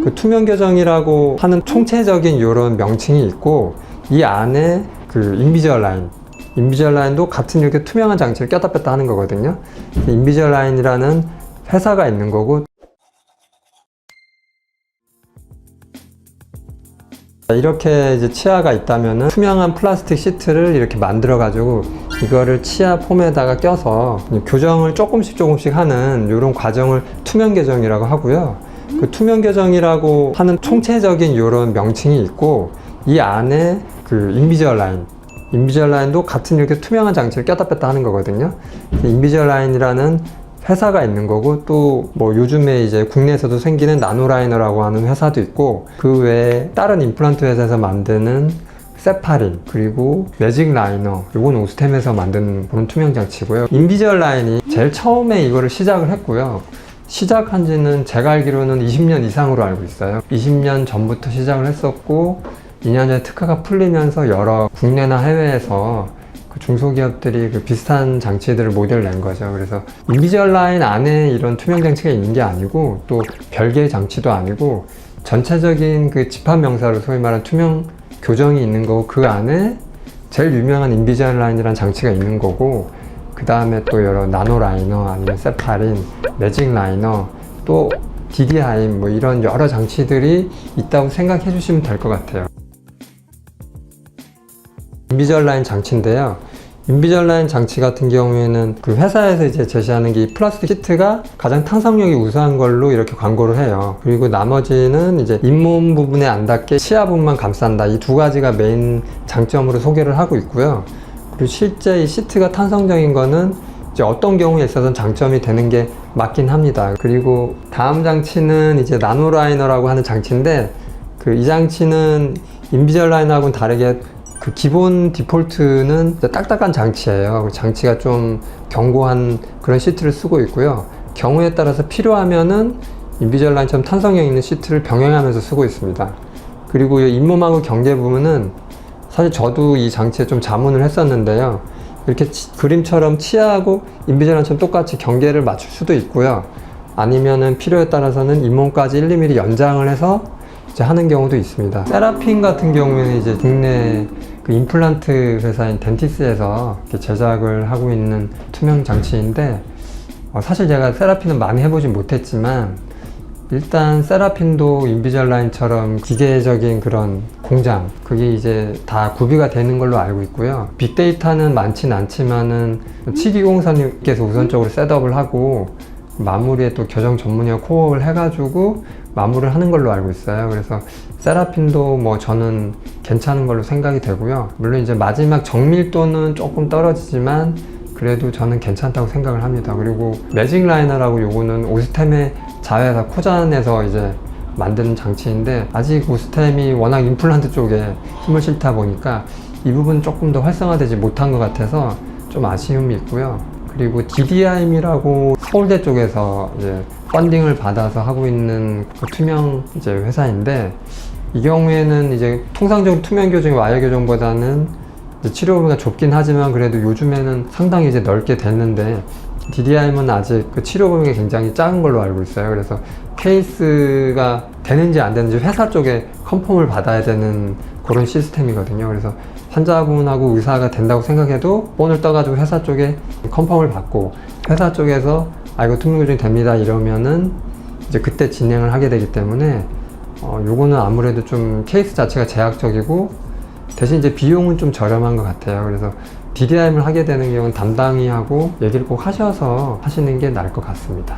그 투명 교정이라고 하는 총체적인 이런 명칭이 있고, 이 안에 그 인비주얼 라인도 같은 이렇게 투명한 장치를 꼈다 뺐다 하는 거거든요. 인비주얼 라인이라는 회사가 있는 거고, 이렇게 이제 치아가 있다면은 투명한 플라스틱 시트를 이렇게 만들어 가지고 이거를 치아 폼에다가 껴서 교정을 조금씩 하는 이런 과정을 투명 교정이라고 하고요. 그 투명 교정이라고 하는 총체적인 이런 명칭이 있고, 이 안에 그 인비주얼 라인도 같은 이렇게 투명한 장치를 꼈다 뺐다 하는 거거든요. 인비주얼 라인이라는 회사가 있는 거고, 또 뭐 요즘에 이제 국내에서도 생기는 나노라이너라고 하는 회사도 있고, 그 외에 다른 임플란트 회사에서 만드는 세파린, 그리고 매직 라이너, 요건 오스템에서 만든 그런 투명 장치고요. 인비주얼 라인이 제일 처음에 이거를 시작을 했고요. 시작한 지는 제가 알기로는 20년 이상으로 알고 있어요. 20년 전부터 시작을 했었고, 2년 전에 특허가 풀리면서 여러 국내나 해외에서 그 중소기업들이 그 비슷한 장치들을 모델을 낸 거죠. 그래서 인비주얼 라인 안에 이런 투명 장치가 있는 게 아니고, 또 별개의 장치도 아니고, 전체적인 그 집합 명사로 소위 말하는 투명 교정이 있는 거고, 그 안에 제일 유명한 인비주얼 라인이라는 장치가 있는 거고, 그 다음에 또 여러 나노 라이너, 아니면 세파린, 매직 라이너, 또 DD하임, 뭐 이런 여러 장치들이 있다고 생각해 주시면 될 것 같아요. 인비주얼 라인 장치인데요. 인비주얼 라인 장치 같은 경우에는 그 회사에서 이제 제시하는 게 이 플라스틱 시트가 가장 탄성력이 우수한 걸로 이렇게 광고를 해요. 그리고 나머지는 이제 잇몸 부분에 안 닿게 치아 부분만 감싼다. 이 두 가지가 메인 장점으로 소개를 하고 있고요. 그리고 실제 이 시트가 탄성적인 거는 이제 어떤 경우에 있어서는 장점이 되는 게 맞긴 합니다. 그리고 다음 장치는 이제 나노라이너라고 하는 장치인데, 그 이 장치는 인비주얼 라이너하고는 다르게 그 기본 디폴트는 딱딱한 장치예요. 장치가 좀 견고한 그런 시트를 쓰고 있고요. 경우에 따라서 필요하면은 인비주얼 라인처럼 탄성력 있는 시트를 병행하면서 쓰고 있습니다. 그리고 이 잇몸하고 경계 부분은 사실 저도 이 장치에 좀 자문을 했었는데요. 이렇게 그림처럼 치아하고 인비주얼 라인처럼 똑같이 경계를 맞출 수도 있고요. 아니면은 필요에 따라서는 잇몸까지 1~2mm 연장을 해서 이제 하는 경우도 있습니다. 세라핀 같은 경우에는 이제 국내 그 임플란트 회사인 덴티스에서 제작을 하고 있는 투명 장치인데, 사실 제가 세라핀은 많이 해보진 못했지만, 일단 세라핀도 인비주얼 라인처럼 기계적인 그런 공장, 그게 이제 다 구비가 되는 걸로 알고 있고요. 빅데이터는 많진 않지만은 치기공사님께서 우선적으로 셋업을 하고, 마무리에 또 교정 전문의와 코업을 해가지고 마무리를 하는 걸로 알고 있어요. 그래서 세라핀도 뭐 저는 괜찮은 걸로 생각이 되고요. 물론 이제 마지막 정밀도는 조금 떨어지지만 그래도 저는 괜찮다고 생각을 합니다. 그리고 매직 라이너라고 요거는 오스템의 자회사 코잔에서 이제 만드는 장치인데, 아직 오스템이 워낙 임플란트 쪽에 힘을 실다 보니까 이 부분 조금 더 활성화되지 못한 것 같아서 좀 아쉬움이 있고요. 그리고 DDIM이라고 서울대 쪽에서 이제 펀딩을 받아서 하고 있는 그 투명 이제 회사인데, 이 경우에는 이제 통상적으로 투명 교정, 와이어 교정보다는 치료 범위가 좁긴 하지만 그래도 요즘에는 상당히 이제 넓게 됐는데, DDIM은 아직 그 치료 범위가 굉장히 작은 걸로 알고 있어요. 그래서 케이스가 되는지 안 되는지 회사 쪽에 컨펌을 받아야 되는 그런 시스템이거든요. 그래서 환자분하고 의사가 된다고 생각해도 본을 떠가지고 회사 쪽에 컨펌을 받고, 회사 쪽에서 이거 투명 교정이 됩니다 이러면은 이제 그때 진행을 하게 되기 때문에 요거는 아무래도 좀 케이스 자체가 제약적이고, 대신 이제 비용은 좀 저렴한 것 같아요. 그래서 DDIM을 하게 되는 경우는 담당이하고 얘기를 꼭 하셔서 하시는 게 나을 것 같습니다.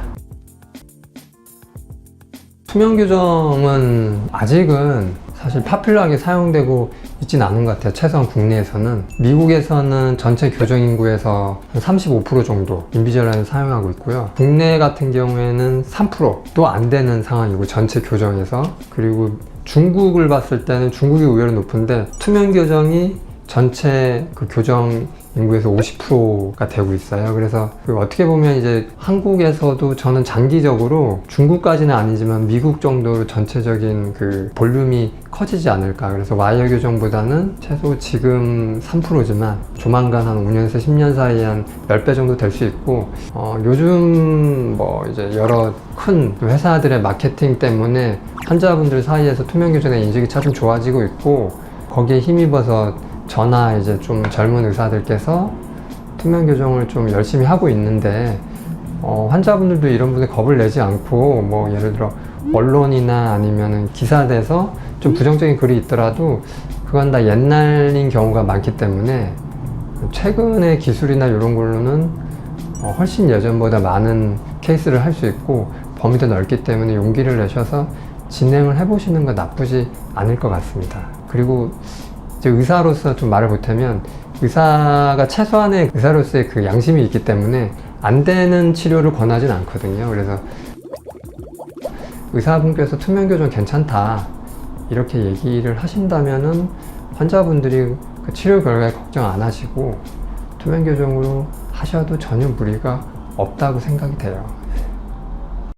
투명 교정은 아직은 사실 파퓰러하게 사용되고 있진 않은 것 같아요. 최소한 국내에서는. 미국에서는 전체 교정 인구에서 한 35% 정도 인비주얼 라인을 사용하고 있고요. 국내 같은 경우에는 3%도 안 되는 상황이고, 전체 교정에서. 그리고 중국을 봤을 때는 중국이 의외로 높은데, 투명 교정이 전체 그 교정 인구에서 50%가 되고 있어요. 그래서 어떻게 보면 이제 한국에서도 저는 장기적으로 중국까지는 아니지만 미국 정도로 전체적인 그 볼륨이 커지지 않을까. 그래서 와이어 교정보다는 최소 지금 3%지만 조만간 한 5년에서 10년 사이에 한 10배 정도 될 수 있고, 요즘 뭐 이제 여러 큰 회사들의 마케팅 때문에 환자분들 사이에서 투명 교정의 인식이 차츰 좋아지고 있고, 거기에 힘입어서 저나 이제 좀 젊은 의사들께서 투명 교정을 좀 열심히 하고 있는데, 환자분들도 이런 분에 겁을 내지 않고, 뭐 예를 들어 언론이나 아니면은 기사에서 좀 부정적인 글이 있더라도 그건 다 옛날인 경우가 많기 때문에 최근의 기술이나 이런 걸로는 훨씬 예전보다 많은 케이스를 할 수 있고 범위도 넓기 때문에 용기를 내셔서 진행을 해보시는 건 나쁘지 않을 것 같습니다. 그리고 이제 의사로서 좀 말을 보태면, 의사가 최소한의 의사로서의 그 양심이 있기 때문에 안 되는 치료를 권하진 않거든요. 그래서 의사분께서 투명 교정 괜찮다 이렇게 얘기를 하신다면은 환자분들이 그 치료 결과에 걱정 안 하시고 투명 교정으로 하셔도 전혀 무리가 없다고 생각이 돼요.